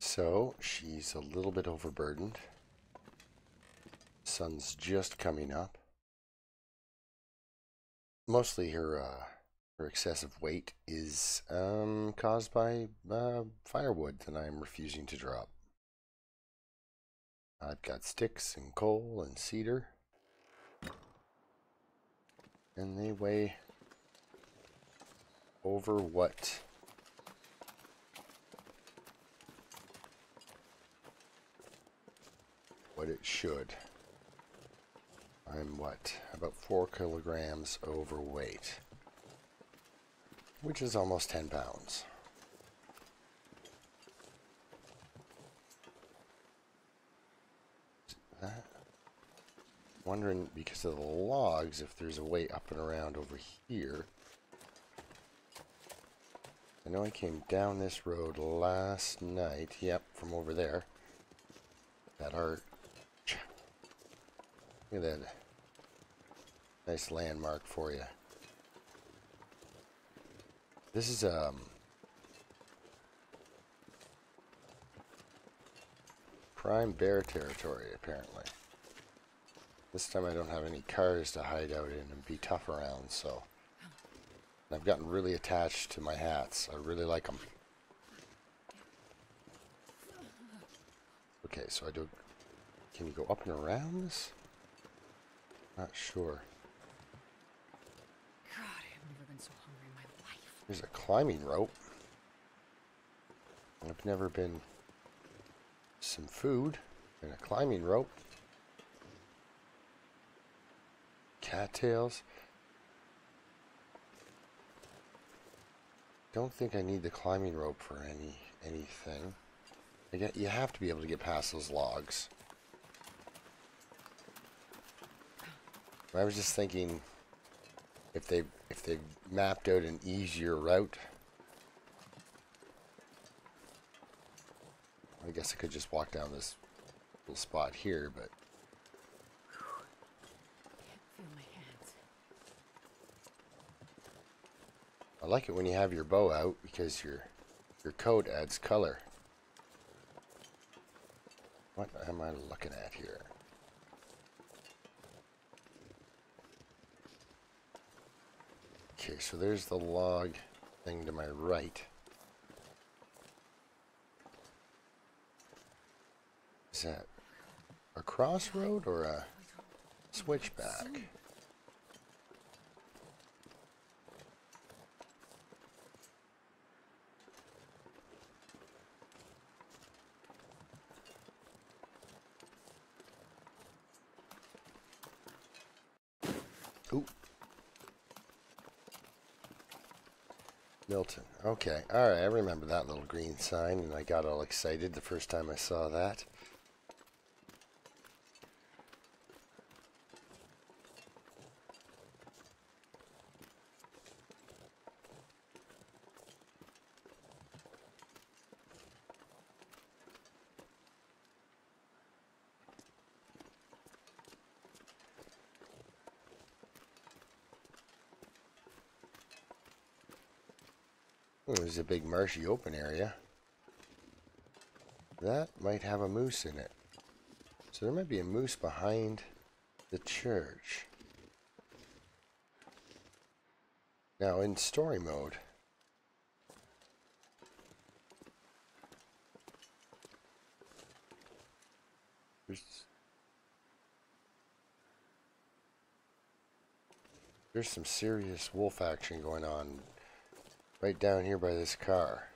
So she's a little bit overburdened. Sun's just coming up. Mostly her excessive weight is caused by firewood that I'm refusing to drop. I've got sticks and coal and cedar, and they weigh over what it should. I'm what? About 4 kilograms overweight, which is almost 10 pounds. Wondering, because of the logs, if there's a way up and around over here. I know I came down this road last night. Yep, from over there. That arch. Look at that. Nice landmark for you. This is prime bear territory, apparently. This time I don't have any cars to hide out in and be tough around, so. And I've gotten really attached to my hats. I really like them. Okay, so I do. Can you go up and around this? Not sure. God, I've never been so hungry in my life. There's a climbing rope. I've never been. Some food and a climbing rope. Cattails. Don't think I need the climbing rope for anything. You have to be able to get past those logs. I was just thinking if they mapped out an easier route, I guess I could just walk down this little spot here, but Feel my hands. I like it when you have your bow out because your coat adds color. What am I looking at here? Okay, so there's the log thing to my right. Is that a crossroad or a switchback? Ooh. Milton. Okay. Alright, I remember that little green sign, and I got all excited the first time I saw that. Oh, there's a big marshy open area. That might have a moose in it. So there might be a moose behind the church. Now in story mode, there's some serious wolf action going on right down here by this car.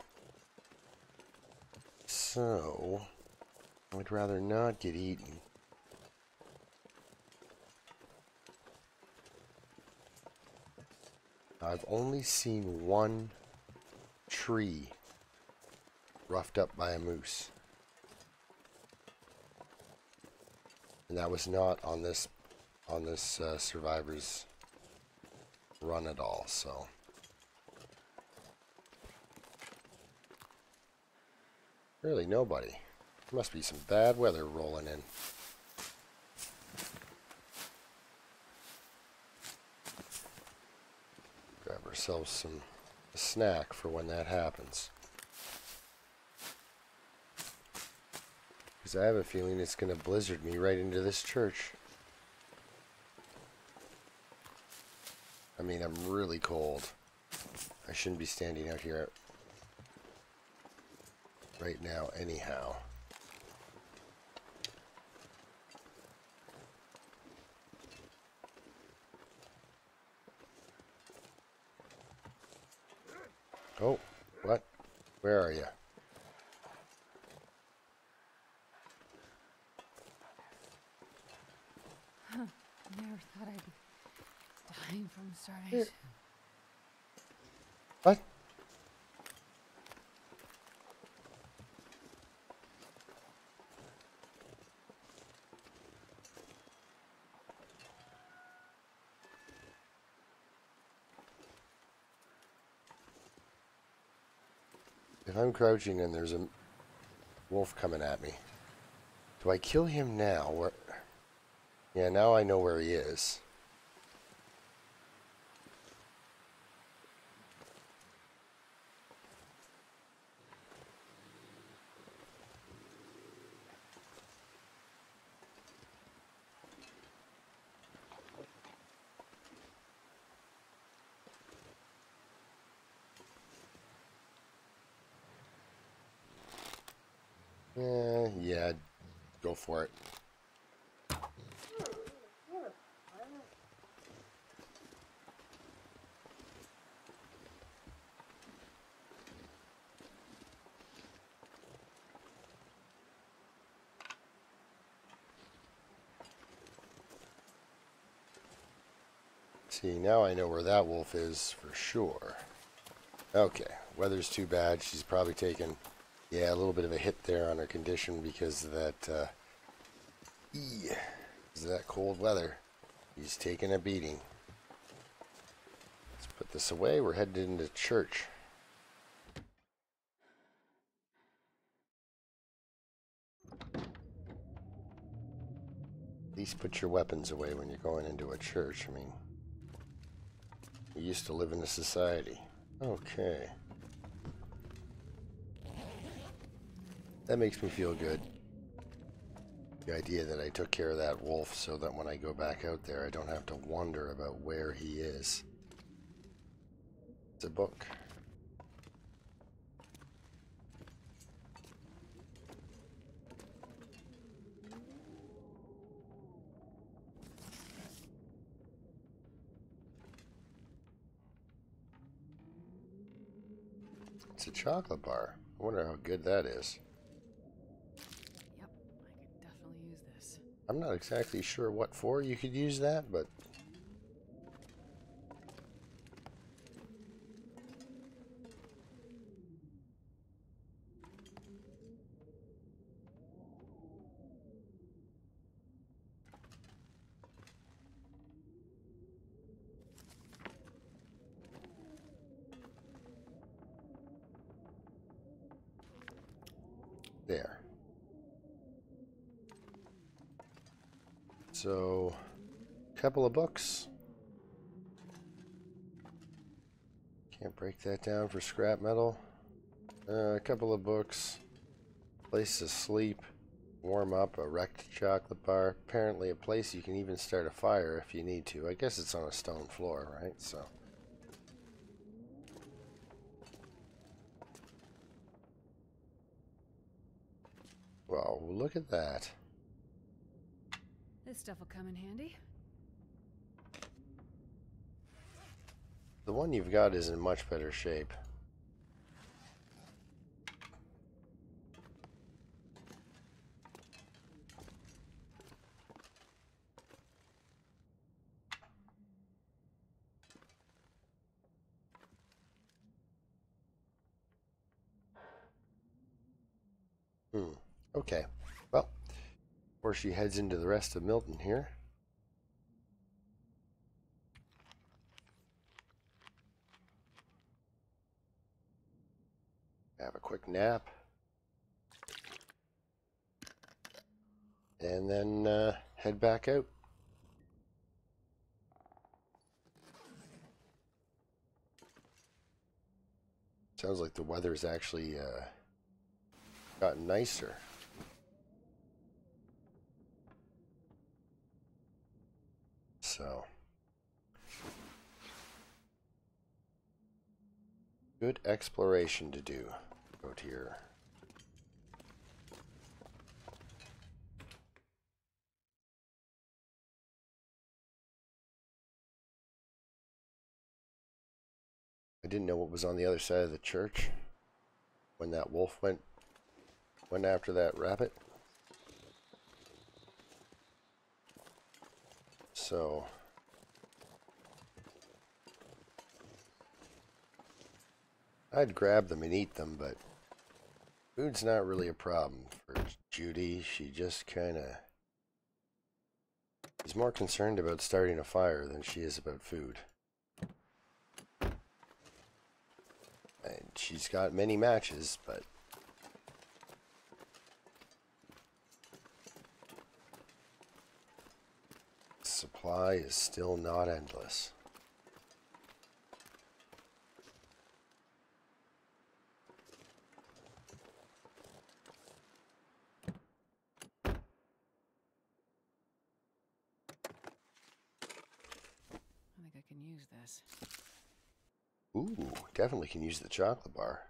So, I'd rather not get eaten. I've only seen one tree roughed up by a moose. And that was not on this survivor's run at all, so. Really nobody. There must be some bad weather rolling in. Grab ourselves a snack for when that happens. Because I have a feeling it's going to blizzard me right into this church. I mean, I'm really cold. I shouldn't be standing out here right now anyhow. Oh, what? Where are you? Never thought I'd be dying from starvation. What? If I'm crouching and there's a wolf coming at me, do I kill him now? Where? Yeah, now I know where he is. Yeah, go for it. See, now I know where that wolf is for sure. Okay, weather's too bad. She's probably taken, yeah, a little bit of a hit there on her condition because of that, because of that cold weather. He's taking a beating. Let's put this away. We're headed into church. At least put your weapons away when you're going into a church. I mean, you used to live in a society. Okay. That makes me feel good. The idea that I took care of that wolf so that when I go back out there, I don't have to wonder about where he is. It's a book. It's a chocolate bar. I wonder how good that is. Yep, I could definitely use this. I'm not exactly sure what for you could use that, but there. So, a couple of books. Can't break that down for scrap metal. A couple of books. Place to sleep. Warm up. A wrecked chocolate bar. Apparently a place you can even start a fire if you need to. I guess it's on a stone floor, right? So. Well, look at that. This stuff will come in handy. The one you've got is in much better shape. Okay. Well, before she heads into the rest of Milton here. Have a quick nap. And then head back out. Sounds like the weather's actually gotten nicer. So, good exploration to do out here. I didn't know what was on the other side of the church when that wolf went after that rabbit. So I'd grab them and eat them, but food's not really a problem for Judy. She just kind of is more concerned about starting a fire than she is about food. And she's got many matches, but supply is still not endless. I think I can use this. Ooh, definitely can use the chocolate bar.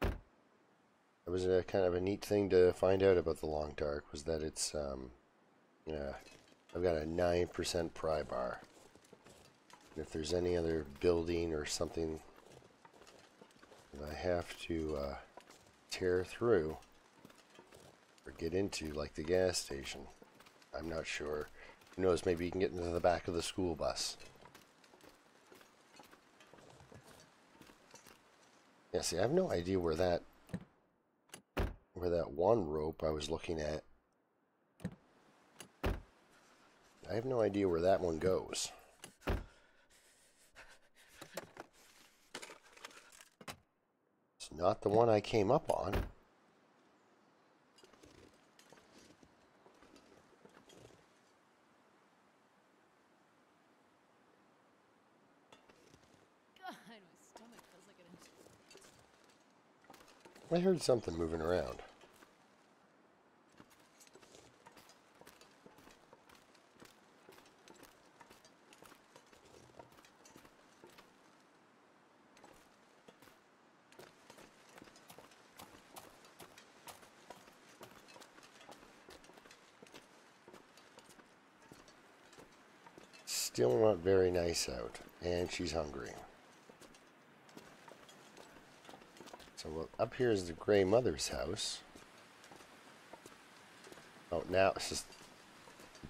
That was a kind of a neat thing to find out about the Long Dark, was that it's, yeah, I've got a 9% pry bar. And if there's any other building or something that I have to tear through or get into, like the gas station, I'm not sure. Who knows, maybe you can get into the back of the school bus. Yeah, see, I have no idea where that one rope I was looking at, I have no idea where that one goes. It's not the one I came up on. God, my stomach feels like an I heard something moving around. Still not very nice out, and she's hungry. So up here is the Grey Mother's house. Oh, now it's just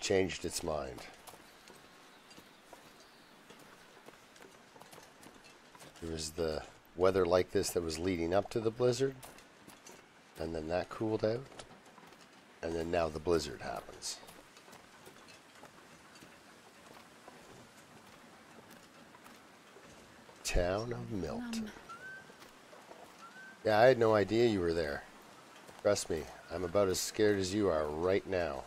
changed its mind. There was the weather like this that was leading up to the blizzard, and then that cooled out, and then now the blizzard happens. Town of Milton. Yeah, I had no idea you were there. Trust me, I'm about as scared as you are right now.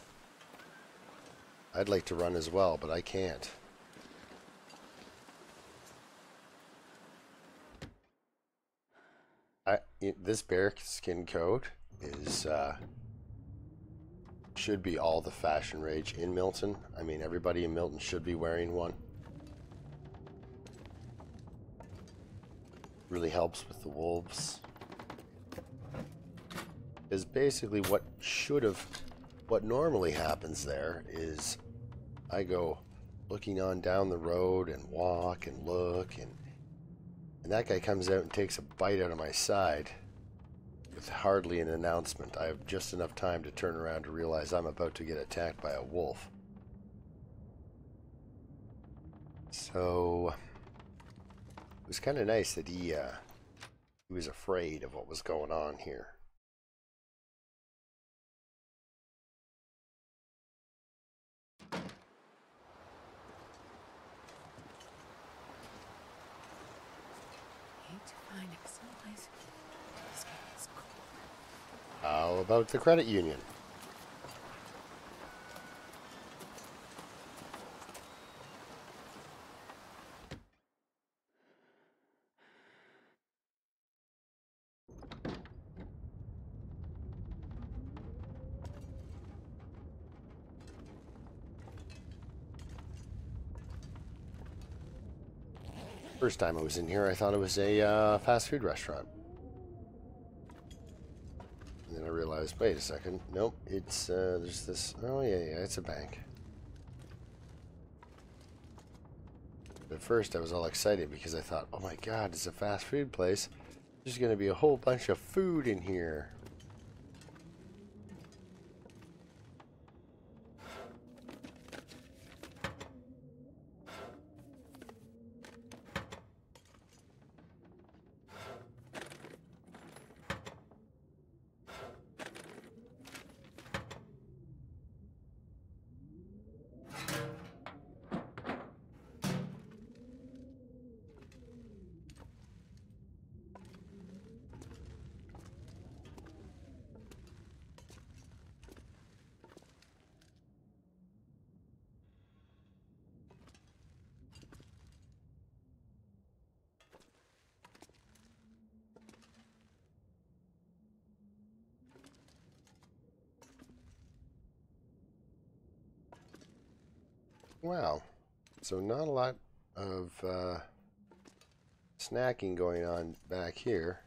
I'd like to run as well, but I can't. This bearskin coat is should be all the fashion rage in Milton. I mean, everybody in Milton should be wearing one. Really helps with the wolves. Is basically what normally happens there is I go looking on down the road and walk and look, and that guy comes out and takes a bite out of my side with hardly an announcement. I have just enough time to turn around to realize I'm about to get attacked by a wolf. So it was kind of nice that he was afraid of what was going on here. How about the credit union? First time I was in here, I thought it was a fast food restaurant. And then I realized, wait a second, nope, it's, there's this, oh yeah, it's a bank. At first I was all excited because I thought, oh my god, it's a fast food place. There's going to be a whole bunch of food in here. Wow. So not a lot of snacking going on back here.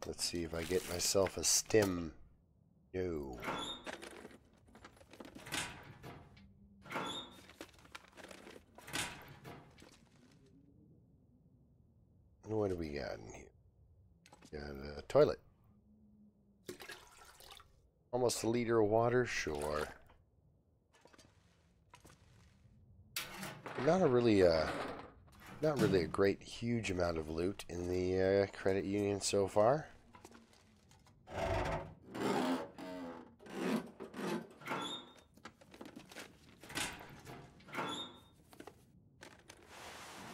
Let's see if I get myself a stim. No. What do we got in here? Got a toilet. Almost a liter of water, sure. Not really a great huge amount of loot in the credit union so far.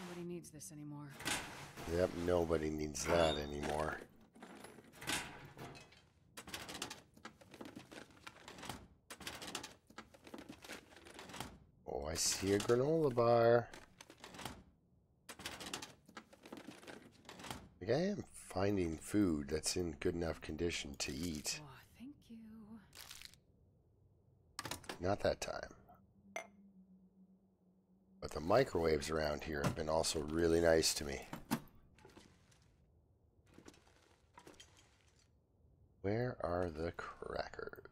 Nobody needs this anymore. Yep, nobody needs that anymore. Oh, I see a granola bar. Like, I am finding food that's in good enough condition to eat. Oh, thank you. Not that time. But the microwaves around here have been also really nice to me. Where are the crackers?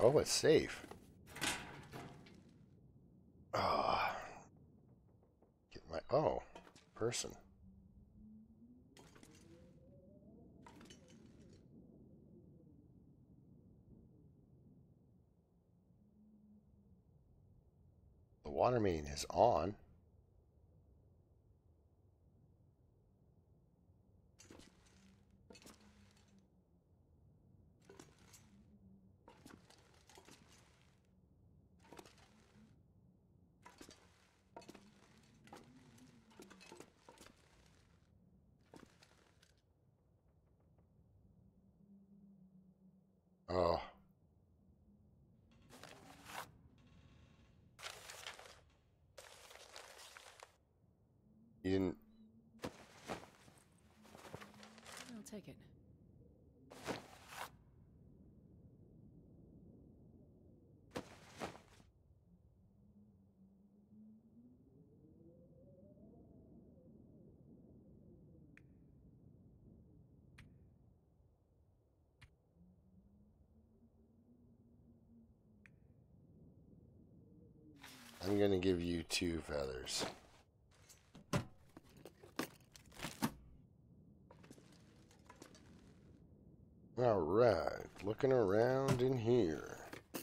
Oh, it's safe. Ah. Get my... Oh, person. The water main is on. Oh. You didn't... I'll take it. I'm gonna give you 2 feathers. Alright, looking around in here. I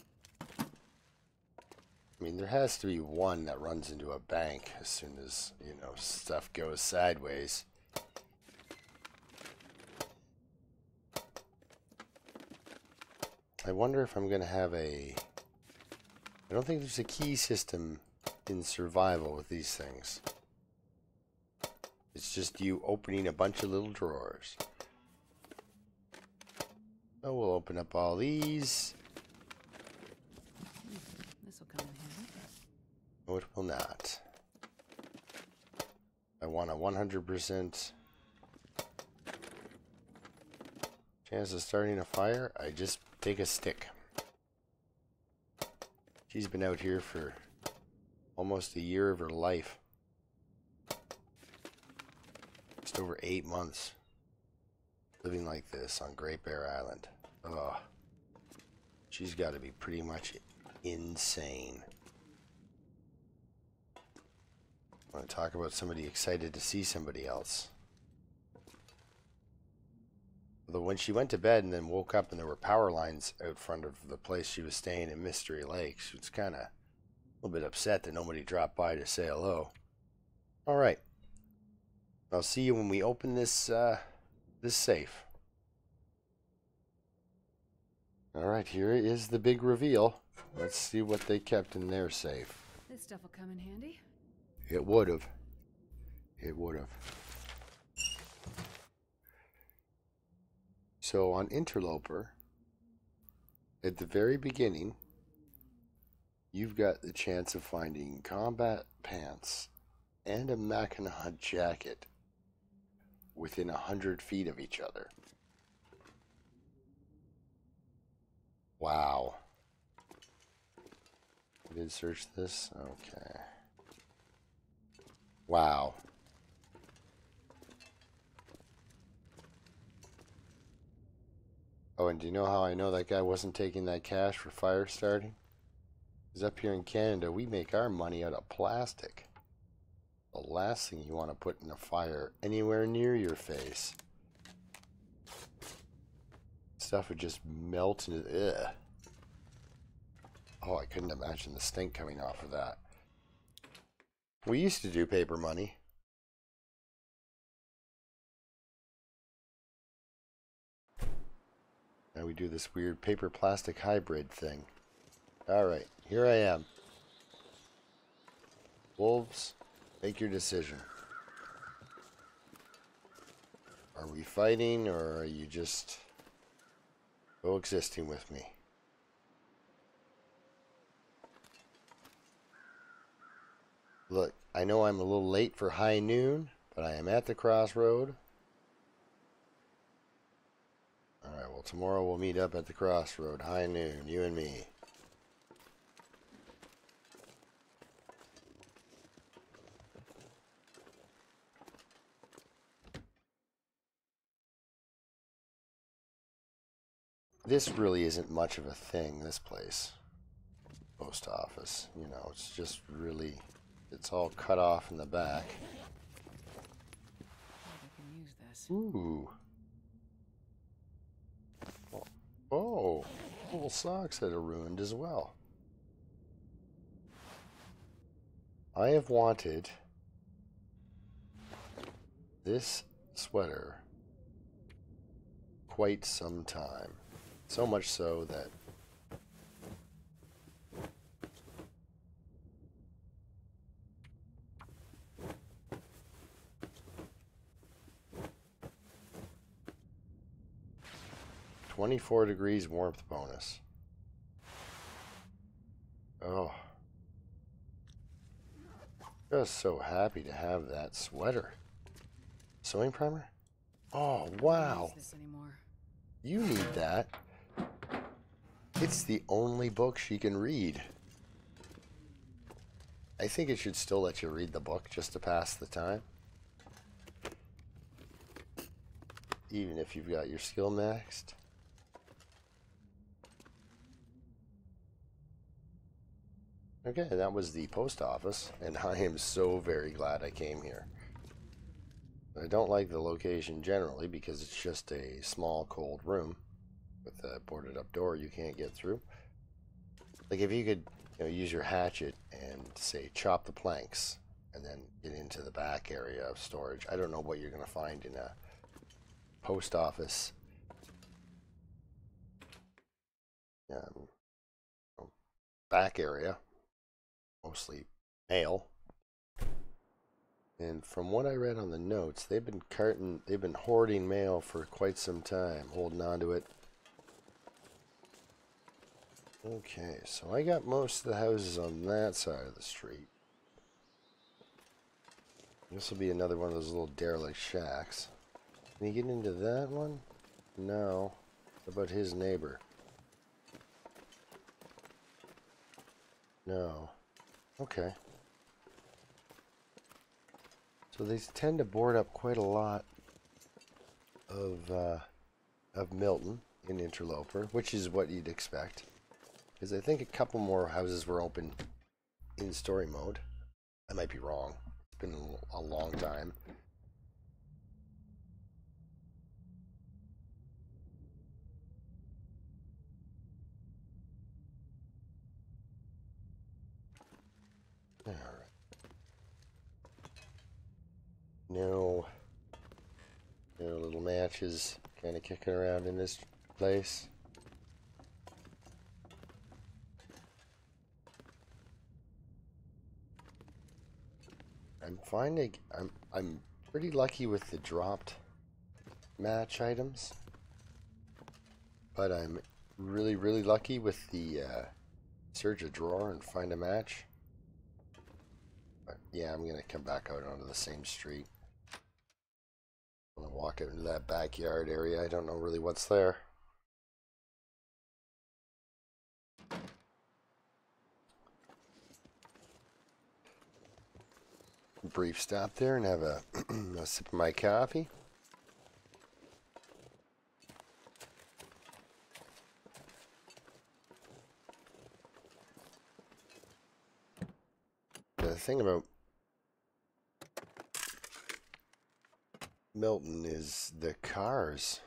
mean, there has to be one that runs into a bank as soon as, you know, stuff goes sideways. I wonder if I'm gonna have a... I don't think there's a key system in survival with these things. It's just you opening a bunch of little drawers. So we'll open up all these. This will come in handy. No, it will not. I want a 100% chance of starting a fire, I just take a stick. She's been out here for almost a year of her life. Just over 8 months. Living like this on Great Bear Island. Ugh. She's got to be pretty much insane. I want to talk about somebody excited to see somebody else. Although when she went to bed and then woke up and there were power lines out front of the place she was staying in Mystery Lake, she was kind of a little bit upset that nobody dropped by to say hello. Alright. I'll see you when we open this safe. Alright, here is the big reveal. Let's see what they kept in their safe. This stuff will come in handy. It would have. It would have. So on Interloper, at the very beginning, you've got the chance of finding combat pants and a Mackinac jacket within 100 feet of each other. Wow. I did search this? Okay. Wow. Oh, and do you know how I know that guy wasn't taking that cash for fire starting? Because up here in Canada, we make our money out of plastic. The last thing you want to put in a fire anywhere near your face. Stuff would just melt into... Ugh. Oh, I couldn't imagine the stink coming off of that. We used to do paper money. Now we do this weird paper-plastic hybrid thing. Alright, here I am. Wolves, make your decision. Are we fighting, or are you just coexisting with me? Look, I know I'm a little late for high noon, but I am at the crossroad. Alright, well tomorrow we'll meet up at the crossroad, high noon, you and me. This really isn't much of a thing, this place. Post office, you know, it's just really, it's all cut off in the back. I can use this. Ooh. Oh, little socks that are ruined as well. I have wanted this sweater quite some time. So much so that "24 degrees warmth bonus." Oh. Just so happy to have that sweater. Sewing primer? Oh, wow. I don't use this anymore. You need that. It's the only book she can read. I think it should still let you read the book just to pass the time. Even if you've got your skill maxed. Okay, that was the post office, and I am so very glad I came here. I don't like the location generally because it's just a small, cold room with a boarded up door you can't get through. Like if you could, you know, use your hatchet and say chop the planks and then get into the back area of storage. I don't know what you're going to find in a post office back area. Mostly mail. And from what I read on the notes, they've been hoarding mail for quite some time, holding on to it. Okay, so I got most of the houses on that side of the street. This will be another one of those little derelict shacks. Can you get into that one? No. What about his neighbor? No. Okay. So they tend to board up quite a lot of Milton in Interloper, which is what you'd expect. Because I think a couple more houses were open in story mode. I might be wrong. It's been a long time. All right. No little matches kind of kicking around in this place. I'm finding I'm pretty lucky with the dropped match items, but I'm really lucky with the search a drawer and find a match. But yeah, I'm gonna come back out onto the same street. I'm gonna walk out into that backyard area. I don't know really what's there. Brief stop there and have a, a sip of my coffee. The thing about Milton is the cars.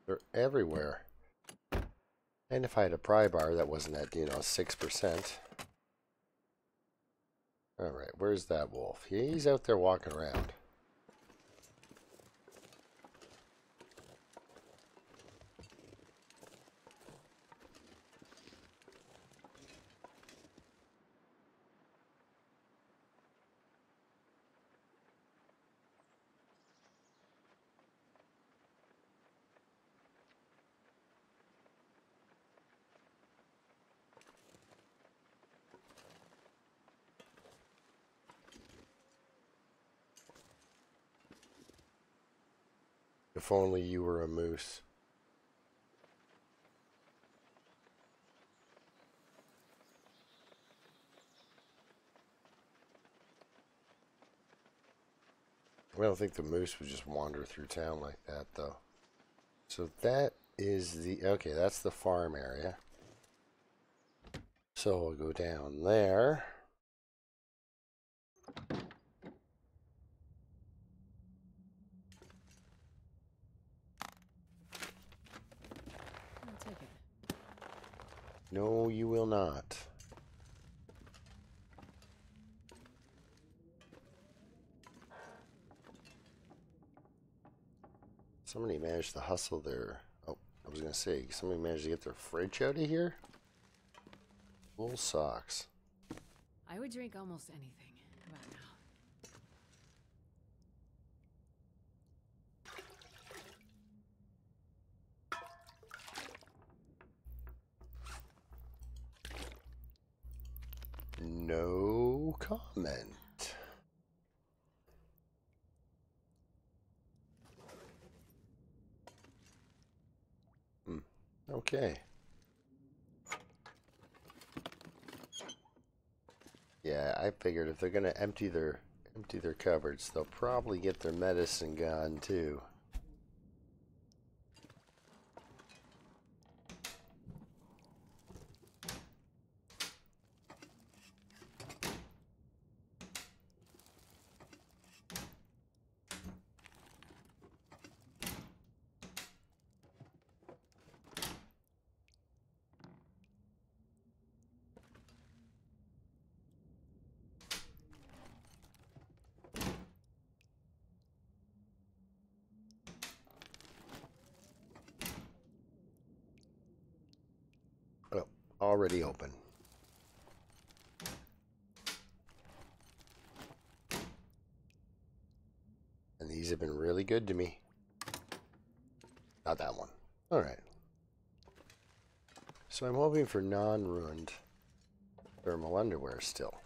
They're everywhere. And if I had a pry bar that wasn't at, 6%. Alright, where's that wolf? He's out there walking around. If only you were a moose. I don't think the moose would just wander through town like that, though. So that is the... Okay, that's the farm area. So we'll go down there. I'll take it. No, you will not. Somebody managed to hustle their... Oh, I was going to say, somebody managed to get their fridge out of here? Wool socks. I would drink almost anything about now. No comment. Okay. Yeah, I figured if they're gonna empty their cupboards, they'll probably get their medicine gone too. Oh, already open. And these have been really good to me. Not that one. Alright. So I'm hoping for non-ruined thermal underwear still.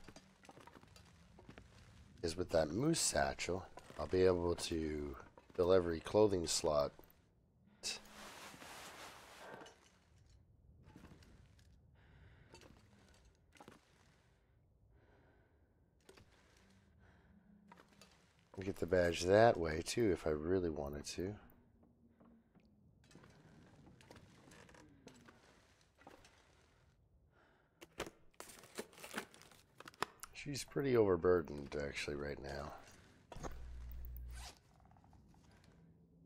Because with that moose satchel, I'll be able to fill every clothing slot. Get the badge that way too if I really wanted to. She's pretty overburdened actually right now.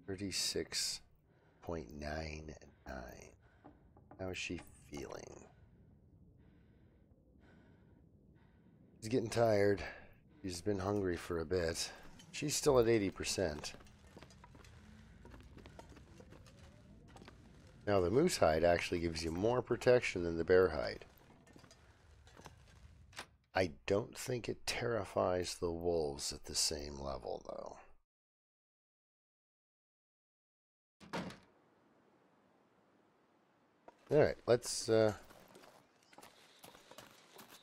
36.99. How is she feeling? She's getting tired. She's been hungry for a bit. She's still at 80%. Now the moose hide actually gives you more protection than the bear hide. I don't think it terrifies the wolves at the same level though. Alright, let's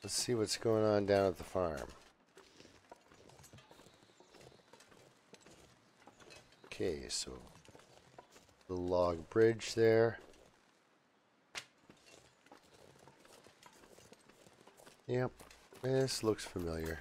see what's going on down at the farm. Okay, so the log bridge there. Yep, this looks familiar.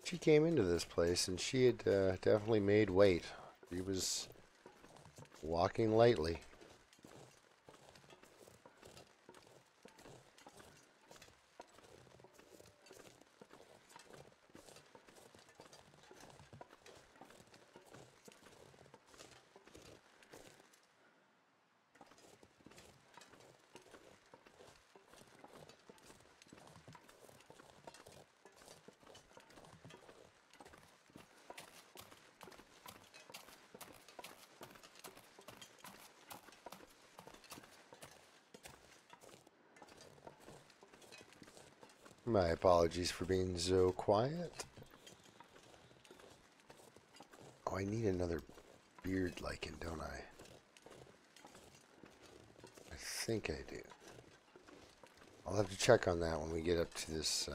She came into this place and she had definitely made weight. She was walking lightly. My apologies for being so quiet. Oh, I need another beard lichen, don't I? I think I do. I'll have to check on that when we get up to this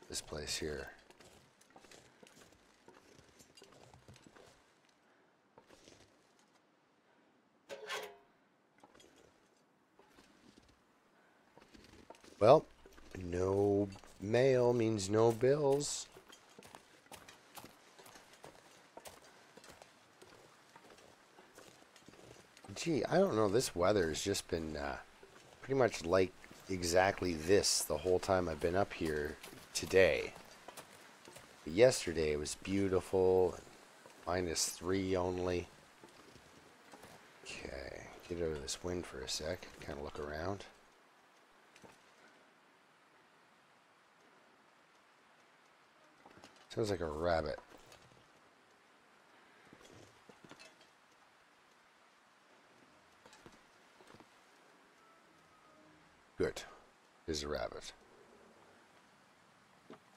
this place here. Well, no mail means no bills. Gee, I don't know. This weather has just been pretty much like exactly this the whole time I've been up here today. But yesterday it was beautiful, -3 only. Okay, get out of this wind for a sec, kind of look around. Sounds like a rabbit. Good. There's a rabbit.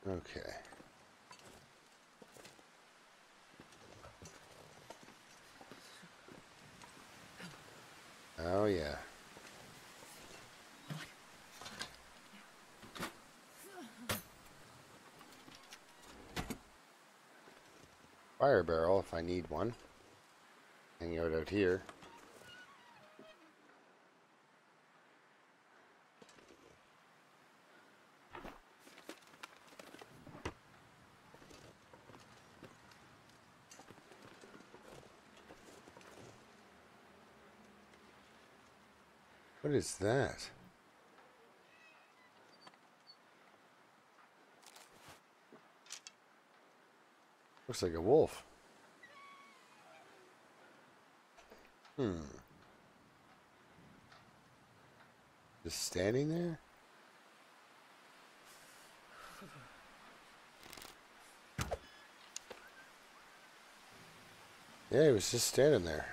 Okay. Oh yeah. Fire barrel if I need one. Hang out here. What is that? Looks like a wolf. Just standing there? Yeah, he was just standing there.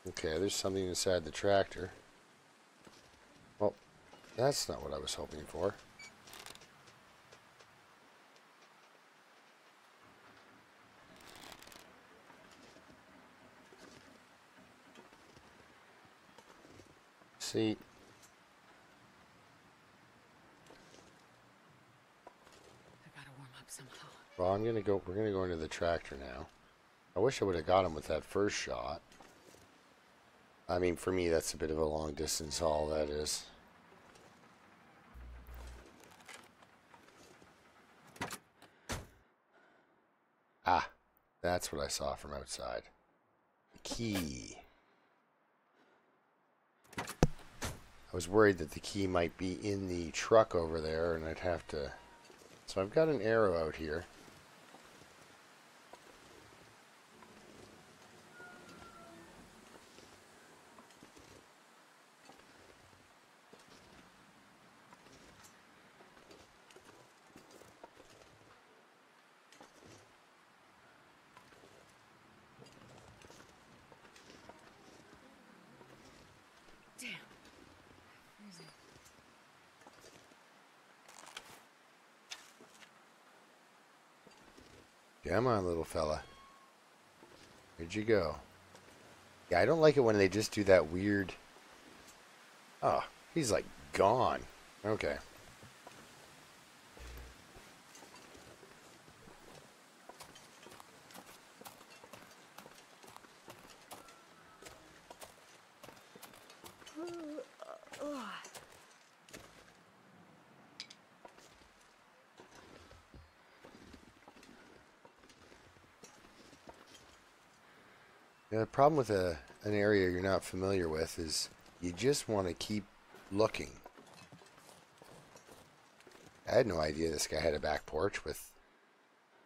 Okay, there's something inside the tractor. Well, that's not what I was hoping for. See, I gotta warm up somehow. well, we're gonna go into the tractor now. I wish I would have got him with that first shot. I mean, for me, that's a bit of a long distance haul, that is. Ah, that's what I saw from outside. The key. I was worried that the key might be in the truck over there, and I'd have to... So I've got an arrow out here. Damn. Freezing. Come on, little fella. Where'd you go? Yeah, I don't like it when they just do that weird... Oh, he's like gone. Okay. Yeah, the problem with an area you're not familiar with is you just want to keep looking. I had no idea this guy had a back porch with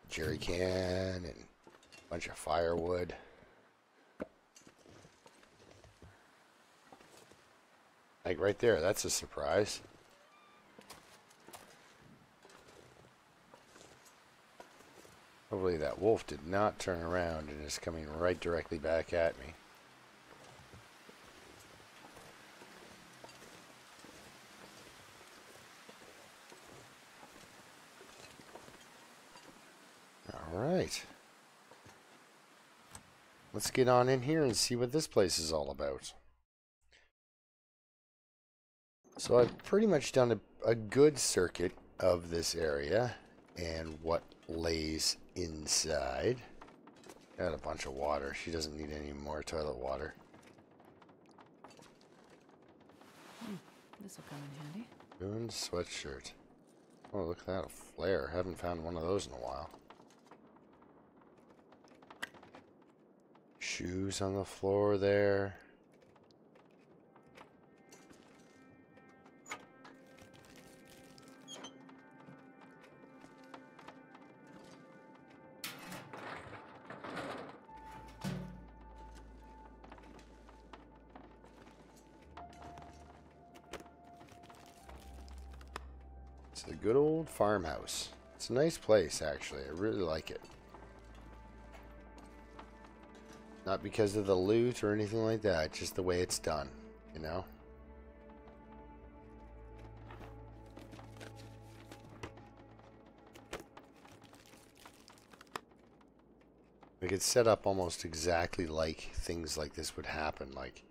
a jerry can and a bunch of firewood. Like right there, that's a surprise. Hopefully that wolf did not turn around and is coming right directly back at me. Alright. Let's get on in here and see what this place is all about. So I've pretty much done a good circuit of this area and what lays inside. Got a bunch of water. She doesn't need any more toilet water. This will come in handy. Ruined sweatshirt. Oh, look at that, a flare. Haven't found one of those in a while. Shoes on the floor there. It's the good old farmhouse. It's a nice place, actually. I really like it. Not because of the loot or anything like that, just the way it's done, you know? Like, it's set up almost exactly like things like this would happen. Like,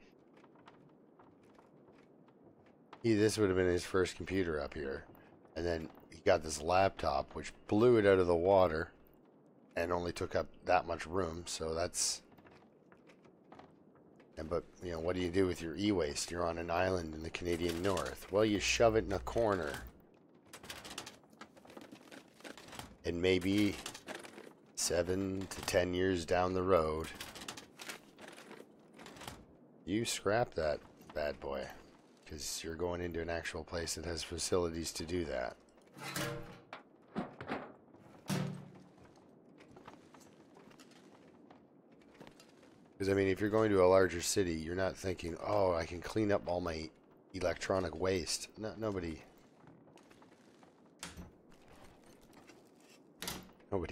this would have been his first computer up here. And then he got this laptop, which blew it out of the water and only took up that much room. So that's... But, you know, what do you do with your e-waste? You're on an island in the Canadian North. Well, you shove it in a corner. And maybe 7 to 10 years down the road, you scrap that bad boy. Because you're going into an actual place that has facilities to do that. Because, I mean, if you're going to a larger city, you're not thinking, oh, I can clean up all my electronic waste. No, nobody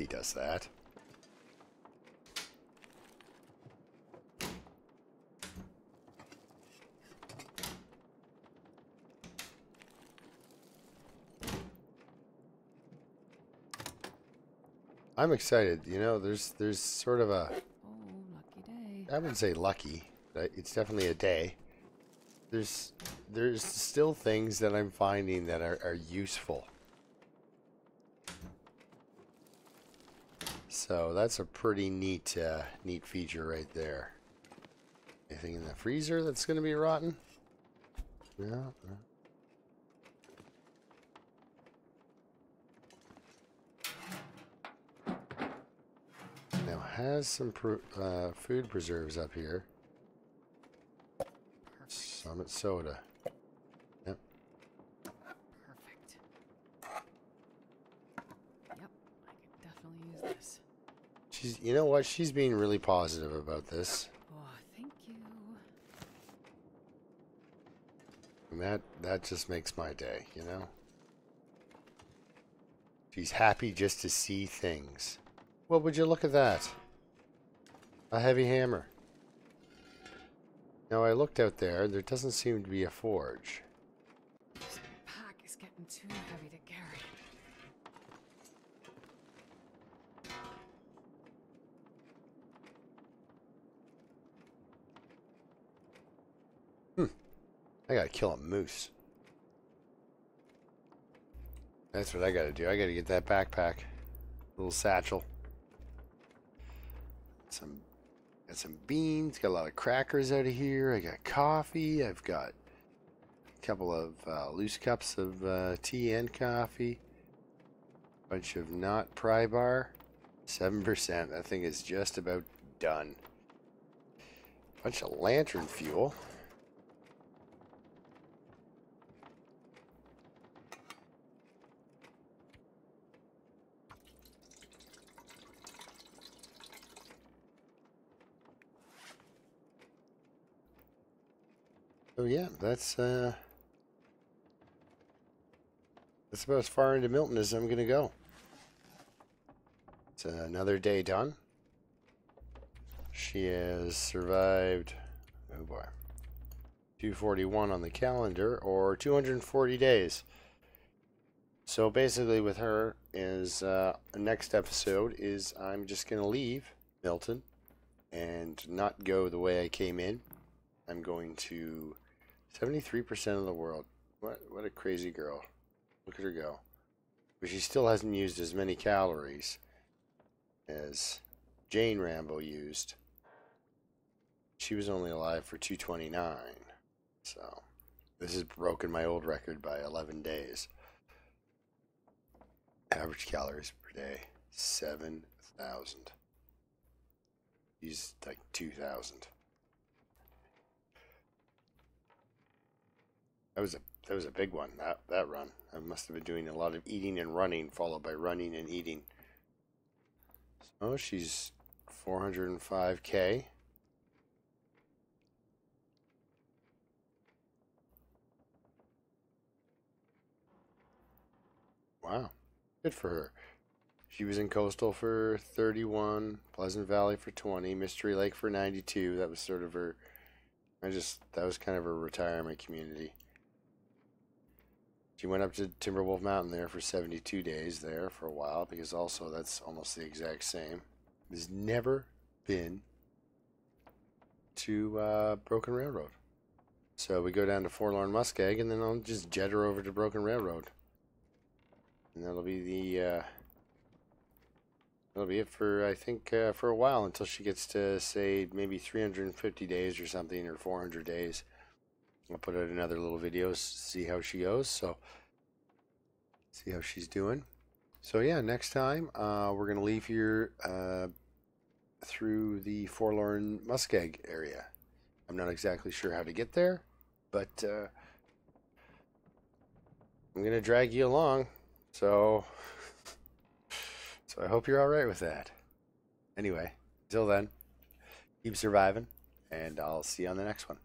does that. I'm excited. You know, there's sort of a, Oh, lucky day. I wouldn't say lucky, but it's definitely a day. There's still things that I'm finding that are useful. So that's a pretty neat neat feature right there. Anything in the freezer that's going to be rotten? No. Now has some food preserves up here. Perfect. Summit soda. Yep. Perfect. Yep, I could definitely use this. You know what? She's being really positive about this. Oh, thank you. And that just makes my day, you know? She's happy just to see things. Well, would you look at that? A heavy hammer. Now, I looked out there. There doesn't seem to be a forge. This pack is getting too heavy to carry. I gotta kill a moose. That's what I gotta do. I gotta get that backpack. Little satchel. Got some beans. Got a lot of crackers out of here. I got coffee. I've got a couple of loose cups of tea and coffee. Bunch of not pry bar. 7%. That thing is just about done. Bunch of lantern fuel. So yeah, that's about as far into Milton as I'm gonna go. It's another day done. She has survived, oh boy, 241 on the calendar, or 240 days. So basically with her is, next episode is I'm just gonna leave Milton and not go the way I came in. I'm going to 73% of the world. What a crazy girl. Look at her go. But she still hasn't used as many calories as Jane Rambo used. She was only alive for 229. So this has broken my old record by 11 days. Average calories per day, 7,000. She's like 2,000. That was a big one, that run. I must have been doing a lot of eating and running, followed by running and eating. So she's 405K. Wow, good for her. She was in Coastal for 31, Pleasant Valley for 20, Mystery Lake for 92. That was sort of her, that was kind of her retirement community. She went up to Timberwolf Mountain there for 72 days there for a while, because also that's almost the exact same. Has never been to Broken Railroad. So we go down to Forlorn Muskeg, and then I'll just jet her over to Broken Railroad. And that'll be it for, I think, for a while, until she gets to, say, maybe 350 days or something, or 400 days. I'll put out another little video, see how she goes. So, see how she's doing. So yeah, next time we're gonna leave here through the Forlorn Muskeg area. I'm not exactly sure how to get there, but I'm gonna drag you along. So I hope you're all right with that. Anyway, till then, keep surviving, and I'll see you on the next one.